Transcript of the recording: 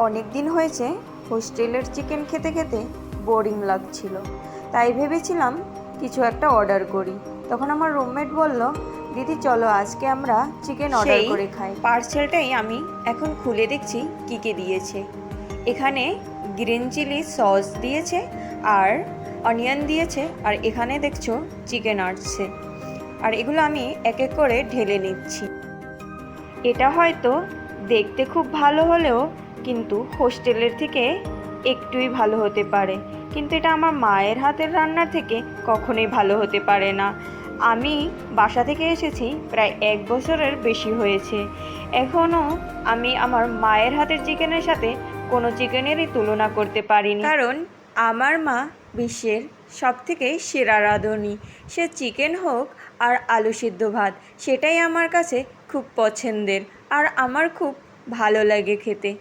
অনেক দিন হয়েছে হোস্টেলের চিকেন খেতে খেতে বোরিং লাগছিল, তাই ভেবেছিলাম কিছু একটা অর্ডার করি। তখন আমার রুমমেট বলল, দিদি চলো আজকে আমরা চিকেন অর্ডার করে খাই। পার্সেলটাই আমি এখন খুলে দেখছি কী কী দিয়েছে। এখানে গ্রিন চিলি সস দিয়েছে আর অনিয়ন দিয়েছে, আর এখানে দেখছো চিকেন আসছে, আর এগুলো আমি এক এক করে ঢেলে নিচ্ছি। এটা হয়তো দেখতে খুব ভালো হলেও কিন্তু হোস্টেলের থেকে একটুই ভালো হতে পারে, কিন্তু এটা আমার মায়ের হাতের রান্নার থেকে কখনোই ভালো হতে পারে না। আমি বাসা থেকে এসেছি প্রায় 1 বছরের বেশি হয়েছে, এখনও আমি আমার মায়ের হাতের চিকেনের সাথে কোনো চিকেনেরই তুলনা করতে পারিনি, কারণ আমার মা বিশ্বের সবথেকে সেরা রাঁধুনি। সে চিকেন হোক আর আলু সিদ্ধ ভাত, সেটাই আমার কাছে খুব পছন্দের আর আমার খুব ভালো লাগে খেতে।